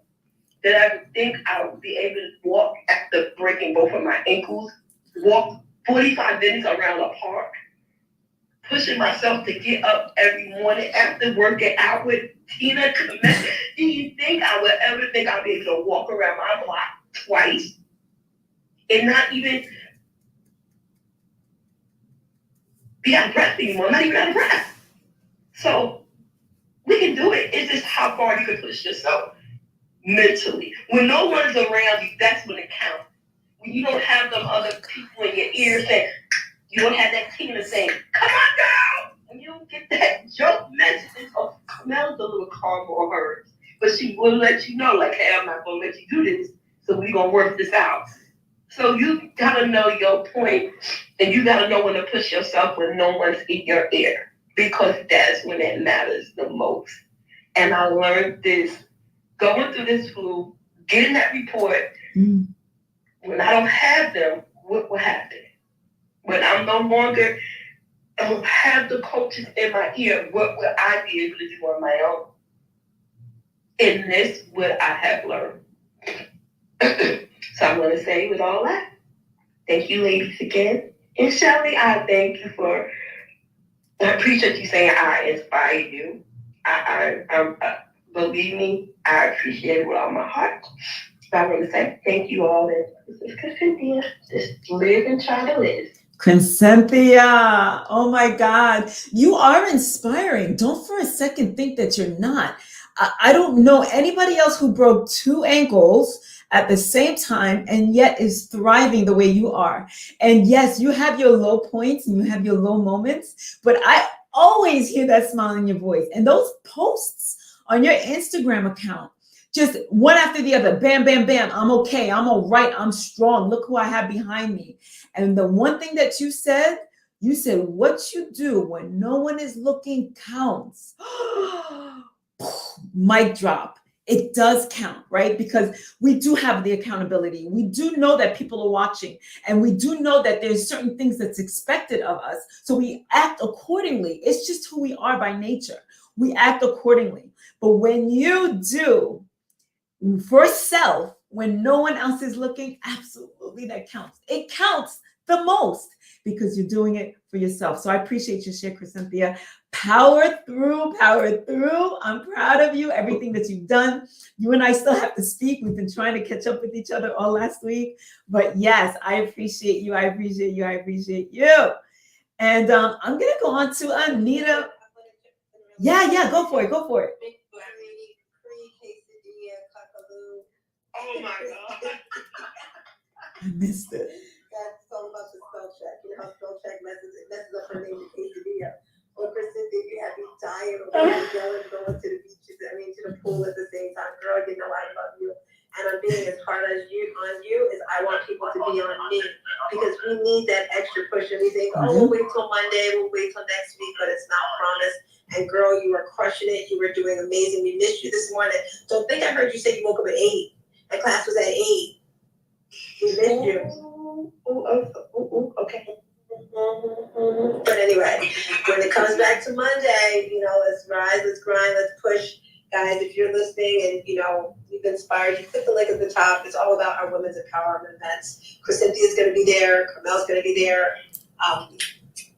Did I ever think I would be able to walk after breaking both of my ankles, walk 45 minutes around a park, pushing myself to get up every morning after working out with Tina? Do you think I would ever think I'd be able to walk around my block twice and not even be out of breath anymore? Not even out of breath. So we can do it. It's just how far you can push yourself mentally. When no one's around you, that's when it counts. When you don't have them other people in your ear saying, you don't have that Tina saying, come on, girl! And you don't get that joke message of Mel's a little calm on hers. But she will let you know, like, hey, I'm not going to let you do this, so we're going to work this out. So you got to know your point, and you got to know when to push yourself when no one's in your ear, because that's when it matters the most. And I learned this going through this flu, getting that report. When I don't have them, what will happen? When I'm no longer don't have the coaches in my ear, what will I be able to do on my own? And this what I have learned. So I'm going to say with all that, thank you ladies again. And Shelly, I thank you for, I appreciate you saying I inspired you. Believe me, I appreciate it with all my heart. So I want to say thank you all. And this is Cynthia. Just live and try to live. Cynthia, oh my God, you are inspiring. Don't for a second think that you're not. I don't know anybody else who broke 2 ankles at the same time and yet is thriving the way you are. And yes, you have your low points and you have your low moments, but I always hear that smile in your voice. And those posts on your Instagram account, just one after the other. Bam, bam, bam. I'm okay. I'm all right. I'm strong. Look who I have behind me. And the one thing that you said what you do when no one is looking counts. Mic drop. It does count, right? Because we do have the accountability. We do know that people are watching, and we do know that there's certain things that's expected of us. So we act accordingly. It's just who we are by nature. We act accordingly. But when you do for self, when no one else is looking, absolutely that counts. It counts the most because you're doing it for yourself. So I appreciate your share, Cynthia. Power through, power through. I'm proud of you, everything that you've done. You and I still have to speak. We've been trying to catch up with each other all last week. But yes, I appreciate you. I appreciate you. I appreciate you. And I'm going to go on to Anita. Yeah, go for it. Go for it. Oh my God. I missed it. That's all about the spell check. You know how spell check messes up her name in quesadilla. Or Cynthia, you have me dying over here going to the beaches, to the pool at the same time. Girl, you know I love you. And I'm being as hard as you on you as I want people to be on me. Because we need that extra push. And we think, we'll wait till Monday, we'll wait till next week, but it's not promised. And girl, you are crushing it. You were doing amazing. We missed you this morning. Don't think I heard you say you woke up at 8. And class was at 8. We missed you. Okay. But anyway, when it comes back to Monday, let's rise, let's grind, let's push. Guys, if you're listening and, you've been inspired, you click the link at the top. It's all about our women's empowerment events. Cynthia's going to be there. Carmel's going to be there.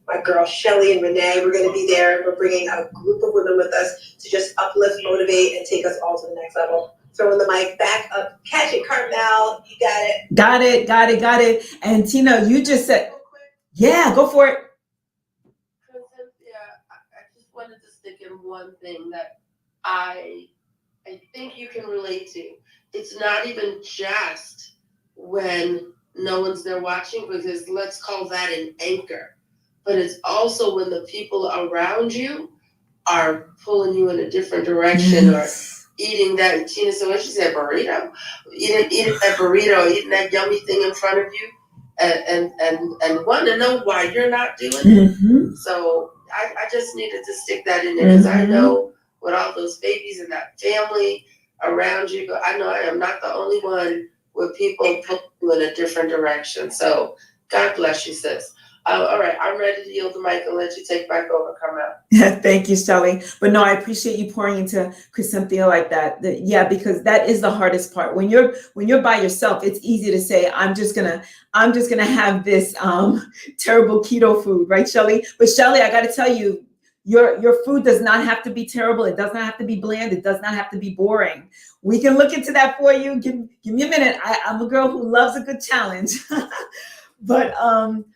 My girl Shelly and Renee, we're going to be there. We're bringing a group of women with us to just uplift, motivate, and take us all to the next level. Throwing the mic back up. Catch it, Carmel. You got it. Got it. And Tina, you just said, yeah, go for it. Cynthia, I just wanted to stick in one thing that I think you can relate to. It's not even just when no one's there watching, because let's call that an anchor. But it's also when the people around you are pulling you in a different direction, or eating that, Tina said, what she said, burrito? Eating that burrito, eating that yummy thing in front of you, and want to know why you're not doing it. So I just needed to stick that in there, because I know with all those babies and that family around you, I know I am not the only one with people pulling you in a different direction. So God bless you, sis. All right, I'm ready to yield the mic and let you take back over, Carmel. Thank you, Shelly. But no, I appreciate you pouring into Cynthia like that. Yeah, because that is the hardest part. When you're by yourself, it's easy to say, I'm just gonna have this terrible keto food, right, Shelly? But Shelly, I got to tell you, your food does not have to be terrible. It does not have to be bland. It does not have to be boring. We can look into that for you. Give me a minute. I'm a girl who loves a good challenge.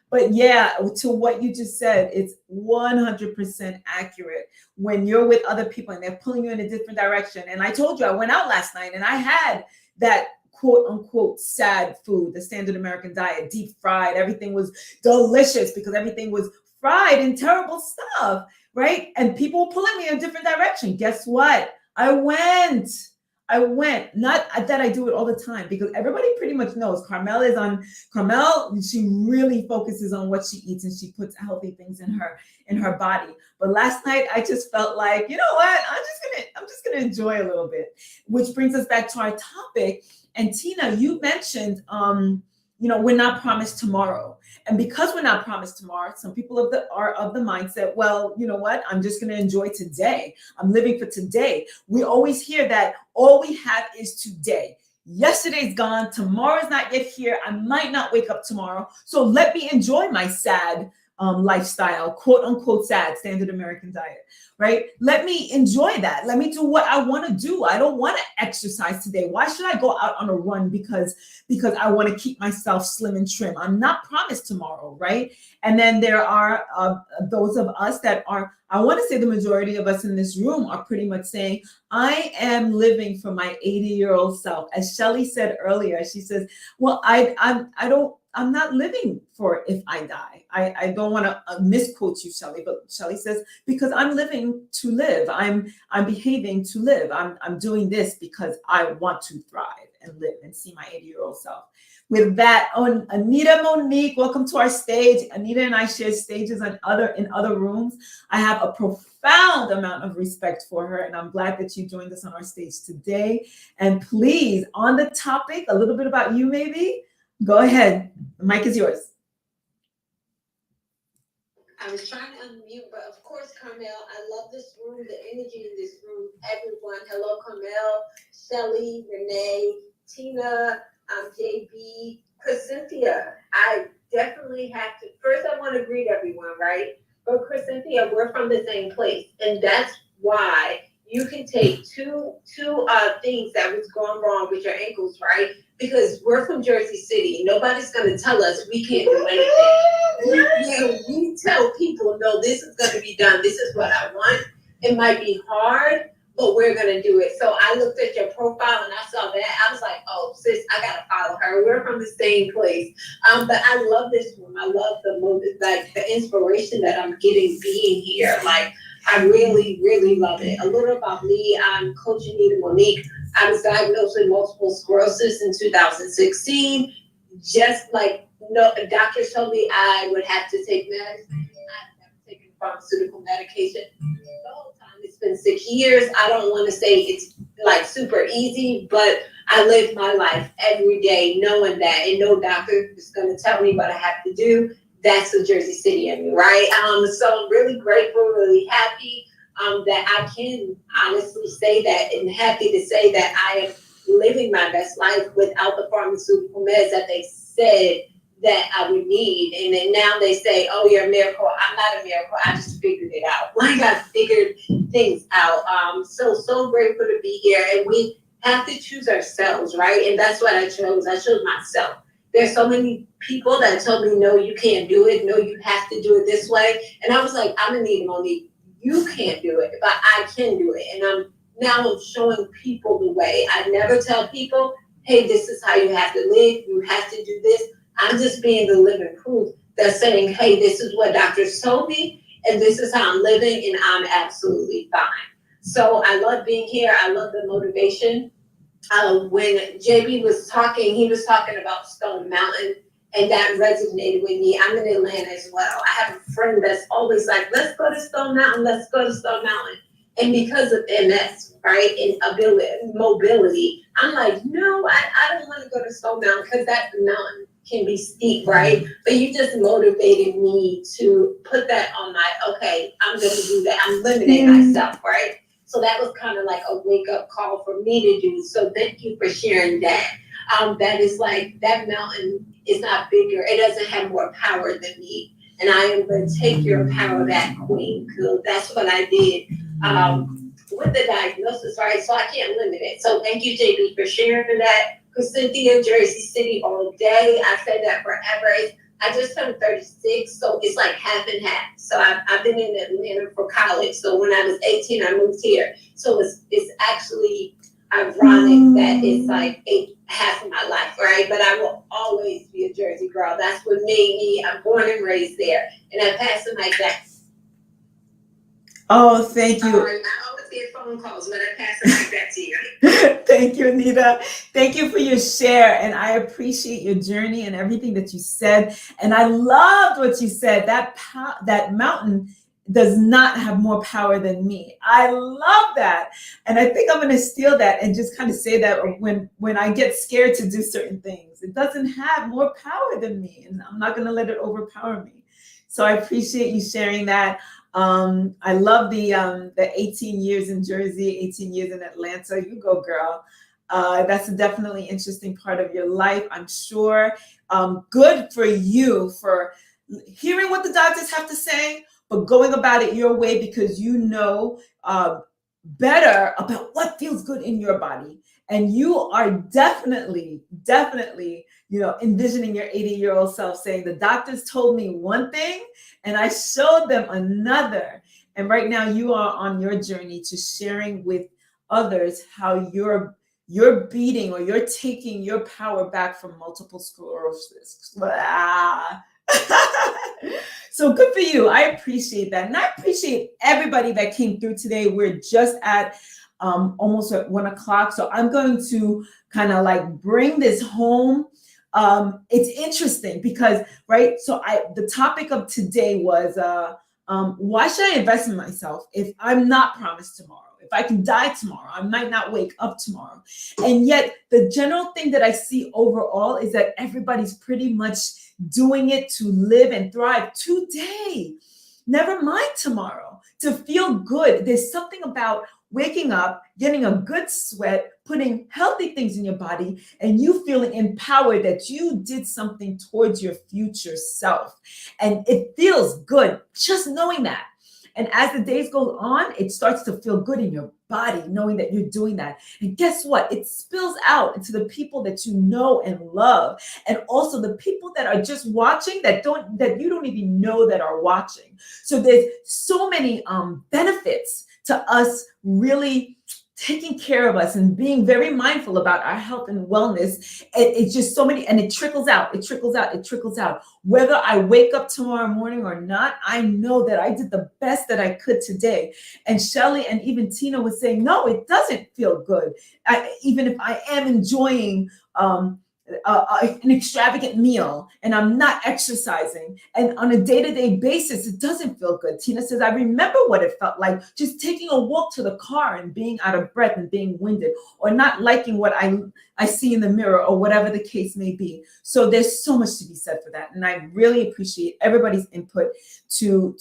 But yeah, to what you just said, it's 100% accurate. When you're with other people and they're pulling you in a different direction. And I told you, I went out last night and I had that quote unquote sad food, the standard American diet, deep fried. Everything was delicious because everything was fried and terrible stuff, right? And people were pulling me in a different direction. Guess what? I went. Not that I do it all the time, because everybody pretty much knows Carmel, she really focuses on what she eats and she puts healthy things in her body. But last night I just felt like, you know what? I'm just gonna enjoy a little bit, which brings us back to our topic. And Tina, you mentioned we're not promised tomorrow. And because we're not promised tomorrow, some people are of the mindset, well, you know what? I'm just going to enjoy today. I'm living for today. We always hear that all we have is today. Yesterday's gone. Tomorrow's not yet here. I might not wake up tomorrow. So let me enjoy my sad lifestyle, quote unquote sad, standard American diet, right? Let me enjoy that. Let me do what I want to do. I don't want to exercise today. Why should I go out on a run because I want to keep myself slim and trim? I'm not promised tomorrow, right? And then there are those of us that are, I want to say the majority of us in this room are pretty much saying, I am living for my 80-year-old self. As Shelly said earlier, she says, well, I'm not living for if I die. I don't want to misquote you, Shelley, but Shelley says, because I'm living to live. I'm behaving to live. I'm doing this because I want to thrive and live and see my 80-year-old self. With that, Anita Monique, welcome to our stage. Anita and I share stages in other rooms. I have a profound amount of respect for her, and I'm glad that you joined us on our stage today. And please, on the topic, a little bit about you maybe, go ahead. The mic is yours. I was trying to unmute, but of course, Carmel, I love this room, the energy in this room, everyone. Hello, Carmel, Shelly, Renee, Tina, JB, Chris Cynthia. I definitely have to, first I want to greet everyone, right? But Chris Cynthia, we're from the same place. And that's why you can take two things that was going wrong with your ankles, right? Because we're from Jersey City. Nobody's going to tell us we can't do anything. We tell people, no, this is going to be done. This is what I want. It might be hard, but we're going to do it. So I looked at your profile and I saw that. I was like, oh, sis, I got to follow her. We're from the same place. But I love this room. I love the inspiration that I'm getting being here. Like, I really, really love it. A little about me. I'm Coach Anita Monique. I was diagnosed with multiple sclerosis in 2016. Just like doctors told me I would have to take medicine. I've never taken pharmaceutical medication. The whole time, it's been 6 years. I don't want to say it's like super easy, but I live my life every day knowing that, and no doctor is going to tell me what I have to do. That's the Jersey City in me, right? So I'm really grateful, really happy that I can honestly say that, and happy to say that I am living my best life without the pharmaceutical meds that they said that I would need. And then now they say, oh, you're a miracle. I'm not a miracle. I just figured it out. Like, I figured things out. So grateful to be here. And we have to choose ourselves, right? And that's what I chose. I chose myself. There's so many people that told me, no, you can't do it. No, you have to do it this way. And I was like, I'm Anita Monique. You can't do it, but I can do it. And I'm showing people the way. I never tell people, hey, this is how you have to live. You have to do this. I'm just being the living proof that's saying, hey, this is what doctors told me, and this is how I'm living, and I'm absolutely fine. So I love being here. I love the motivation. When JB was talking, he was talking about Stone Mountain, and that resonated with me. I'm in Atlanta as well. I have a friend that's always like, let's go to Stone Mountain, let's go to Stone Mountain. And because of MS, right, and mobility, I'm like, no, I don't want to go to Stone Mountain because that mountain can be steep, right? But you just motivated me to put that on my, okay, I'm going to do that. I'm limiting myself, right? So that was kind of like a wake-up call for me to do. So thank you for sharing that. That is like, that mountain is not bigger. It doesn't have more power than me. And I am going to take your power back, Queen. So that's what I did with the diagnosis, right? So I can't limit it. So thank you, JB, for sharing that. Because Cynthia, Jersey City all day. I said that forever. I just turned 36, so it's like half and half. So I've been in Atlanta for college. So when I was 18, I moved here. So it's actually ironic that it's like half of my life, right? But I will always be a Jersey girl. That's what made me. I'm born and raised there. And I pass it like that. Oh, thank you. I always get phone calls, but I pass it like that to you. Thank you, Anita. Thank you for your share. And I appreciate your journey and everything that you said. And I loved what you said. That mountain does not have more power than me. I love that. And I think I'm going to steal that and just kind of say that when I get scared to do certain things. It doesn't have more power than me. And I'm not going to let it overpower me. So I appreciate you sharing that. I love the 18 years in Jersey, 18 years in Atlanta. You go, girl. That's a definitely interesting part of your life, I'm sure. Good for you for hearing what the doctors have to say, but going about it your way because you know better about what feels good in your body. And you are definitely, envisioning your 80-year-old self saying, the doctors told me one thing and I showed them another. And right now you are on your journey to sharing with others how you're you're beating or you're taking your power back from multiple sclerosis. So good for you. I appreciate that. And I appreciate everybody that came through today. We're just at almost at 1 o'clock. So I'm going to kind of like bring this home. It's interesting because, right? So the topic of today was, why should I invest in myself if I'm not promised tomorrow? If I can die tomorrow, I might not wake up tomorrow. And yet the general thing that I see overall is that everybody's pretty much doing it to live and thrive today. Never mind tomorrow, to feel good. There's something about waking up, getting a good sweat, putting healthy things in your body, and you feeling empowered that you did something towards your future self. And it feels good just knowing that. And as the days go on, it starts to feel good in your body, knowing that you're doing that. And guess what? It spills out into the people that you know and love. And also the people that are just watching that you don't even know that are watching. So there's so many benefits to us really taking care of us and being very mindful about our health and wellness. It's just so many, and it trickles out, it trickles out, it trickles out. Whether I wake up tomorrow morning or not, I know that I did the best that I could today. And Shelly and even Tina was saying, no, it doesn't feel good. Even if I am enjoying an extravagant meal and I'm not exercising, and on a day-to-day basis, it doesn't feel good. Tina says, I remember what it felt like just taking a walk to the car and being out of breath and being winded, or not liking what I see in the mirror, or whatever the case may be. So there's so much to be said for that. And I really appreciate everybody's input to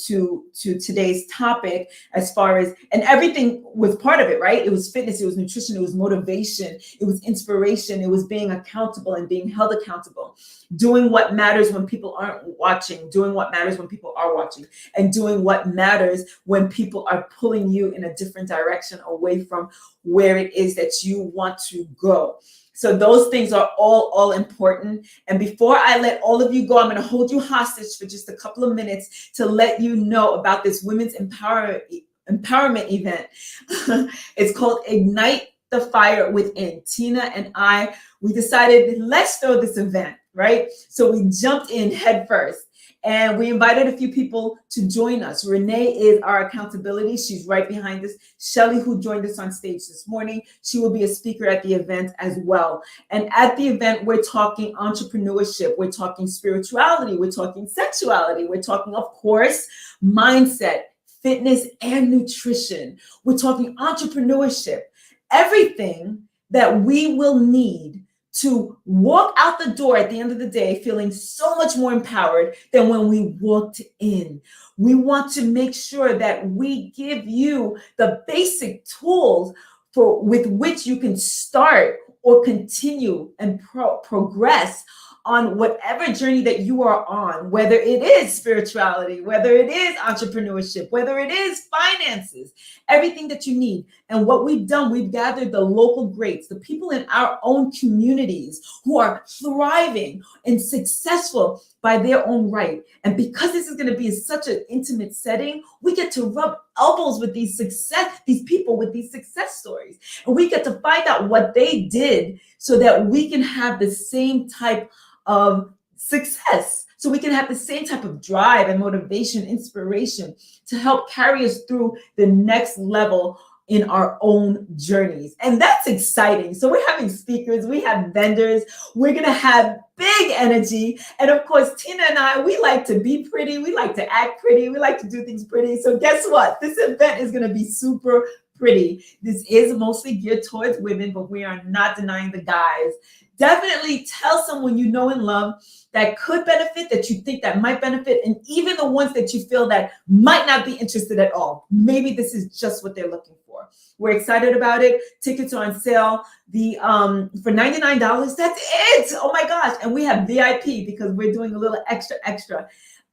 today's topic, as far as, and everything was part of it, right? It was fitness, it was nutrition, it was motivation, it was inspiration, it was being accountable and being held accountable, doing what matters when people aren't watching, doing what matters when people are watching, and doing what matters when people are pulling you in a different direction away from where it is that you want to go. So those things are all important. And before I let all of you go, I'm going to hold you hostage for just a couple of minutes to let you know about this women's empowerment event. It's called Ignite the Fire Within. Tina and I, we decided, let's throw this event, right? So we jumped in head first. And we invited a few people to join us. Renee is our accountability. She's right behind us. Shelly, who joined us on stage this morning, she will be a speaker at the event as well. And at the event, we're talking entrepreneurship. We're talking spirituality. We're talking sexuality. We're talking, of course, mindset, fitness, and nutrition. We're talking entrepreneurship. Everything that we will need to walk out the door at the end of the day feeling so much more empowered than when we walked in. We want to make sure that we give you the basic tools with which you can start or continue and progress on whatever journey that you are on, whether it is spirituality, whether it is entrepreneurship, whether it is finances, everything that you need. And what we've done, we've gathered the local greats, the people in our own communities who are thriving and successful by their own right. And because this is going to be such an intimate setting, we get to rub elbows with these people with these success stories. And we get to find out what they did so that we can have the same type of success. So we can have the same type of drive and motivation, inspiration to help carry us through the next level in our own journeys. And that's exciting. So we're having speakers, we have vendors, we're going to have big energy. And of course, Tina and I, we like to be pretty, we like to act pretty, we like to do things pretty. So guess what? This event is going to be super pretty. This is mostly geared towards women, but we are not denying the guys. Definitely tell someone you know and love that could benefit, that you think that might benefit, and even the ones that you feel that might not be interested at all. Maybe this is just what they're looking for. We're excited about it. Tickets are on sale. For $99, that's it. Oh my gosh. And we have VIP because we're doing a little extra.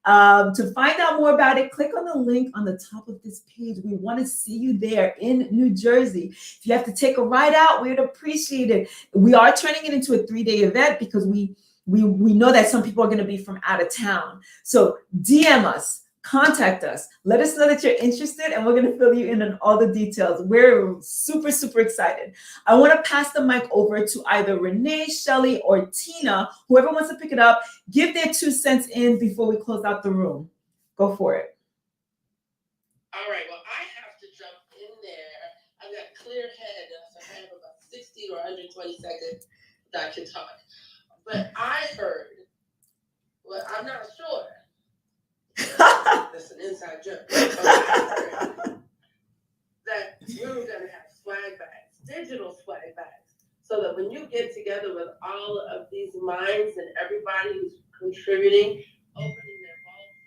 To find out more about it, click on the link on the top of this page. We want to see you there in New Jersey. If you have to take a ride out, we'd appreciate it. We are turning it into a 3-day event because we know that some people are going to be from out of town. So DM us, contact us. Let us know that you're interested, and we're going to fill you in on all the details. We're super, super excited. I want to pass the mic over to either Renee, Shelly, or Tina. Whoever wants to pick it up, give their 2 cents in before we close out the room. Go for it. All right, well, I have to jump in there. I've got clear head, so I have about 60 or 120 seconds that I can talk. But I heard, well, I'm not sure. That's an inside joke. But I heard that we were going to have swag bags, digital swag bags, so that when you get together with all of these minds and everybody who's contributing, opening their vaults,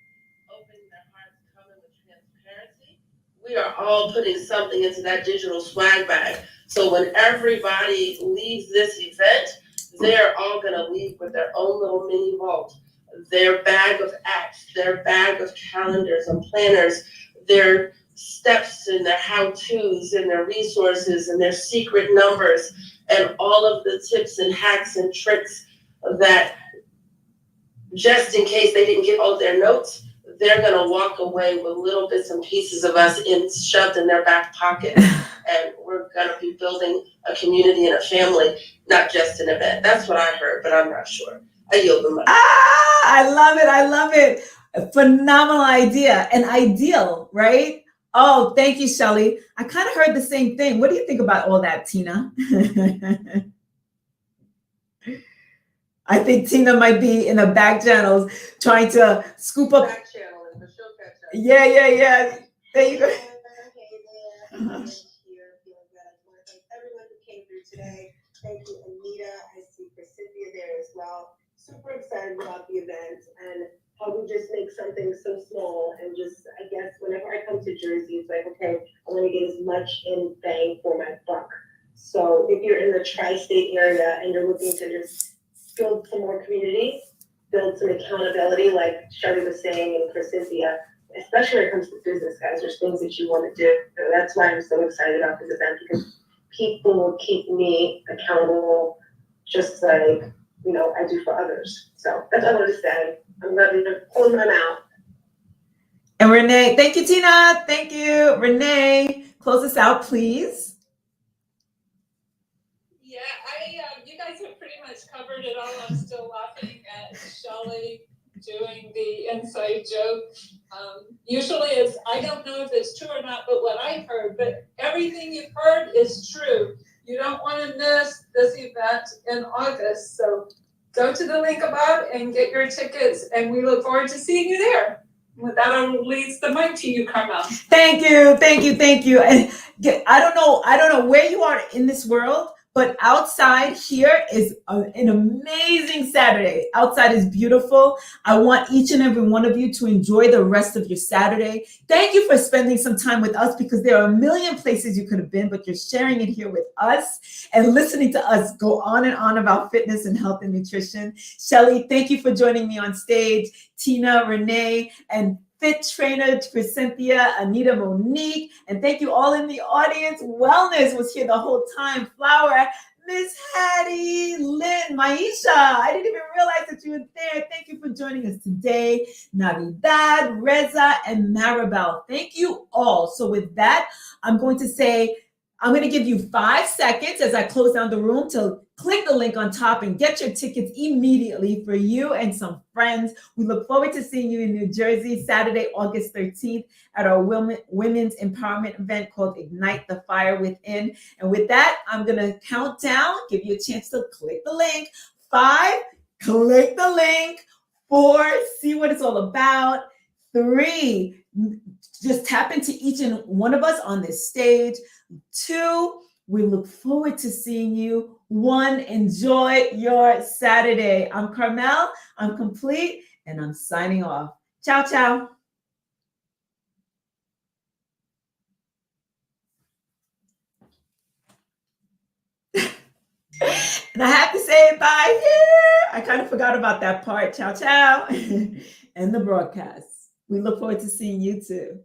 opening their hearts, coming with transparency, we are all putting something into that digital swag bag. So when everybody leaves this event, they're all going to leave with their own little mini vault, their bag of apps, their bag of calendars and planners, their steps and their how-tos and their resources and their secret numbers and all of the tips and hacks and tricks that, just in case they didn't get all their notes, they're going to walk away with little bits and pieces of us shoved in their back pocket. And we're going to be building a community and a family, not just an event. That's what I heard, but I'm not sure. I yield the mic. I love it. I love it. A phenomenal idea. And ideal, right? Oh, thank you, Shelly. I kind of heard the same thing. What do you think about all that, Tina? I think Tina might be in the back channels trying to scoop up. Back channel, but she'll catch up. Yeah. There you go. Hey there. Here, feeling good. I want to thank everyone who came through today. Thank you, Anita. I see Cynthia there as well. Super excited about the event and how we just make something so small and just, I guess, whenever I come to Jersey, it's like, okay, I want to get as much in bang for my buck. So if you're in the tri-state area and you're looking to just build some more community, build some accountability, like Shelly was saying, and for Cynthia, especially when it comes to business, guys, there's things that you want to do. So that's why I'm so excited about this event, because people will keep me accountable just like, you know, I do for others. So that's all I want to say. I'm ready to pull them out. And Renee, thank you, Tina. Thank you. Renee, close us out, please. Yeah, you guys have pretty much covered it all. I'm still laughing at Shelly doing the inside joke. Usually it's, I don't know if it's true or not, but what I heard, but everything you've heard is true. You don't want to miss this event in August. So go to the link above and get your tickets, and we look forward to seeing you there. With that, I will leave the mic to you, Carmel. Thank you. And I don't know where you are in this world, but outside here is an amazing Saturday. Outside is beautiful. I want each and every one of you to enjoy the rest of your Saturday. Thank you for spending some time with us, because there are a million places you could have been, but you're sharing it here with us and listening to us go on and on about fitness and health and nutrition. Shelly, thank you for joining me on stage. Tina, Renee, and Fit Trainer Cynthia, Anita, Monique, and thank you all in the audience. Wellness was here the whole time. Flower, Miss Hattie, Lynn, Maisha. I didn't even realize that you were there. Thank you for joining us today. Navidad, Reza, and Maribel. Thank you all. So with that, I'm going to give you 5 seconds as I close down the room to click the link on top and get your tickets immediately for you and some friends. We look forward to seeing you in New Jersey, Saturday, August 13th at our women's empowerment event called Ignite the Fire Within. And with that, I'm going to count down, give you a chance to click the link. 5, click the link. 4, see what it's all about. 3, just tap into each and one of us on this stage. 2, we look forward to seeing you. 1, enjoy your Saturday. I'm Carmel, I'm complete, and I'm signing off. Ciao, ciao. And I have to say bye here. I kind of forgot about that part. Ciao, ciao. And the broadcast. We look forward to seeing you too.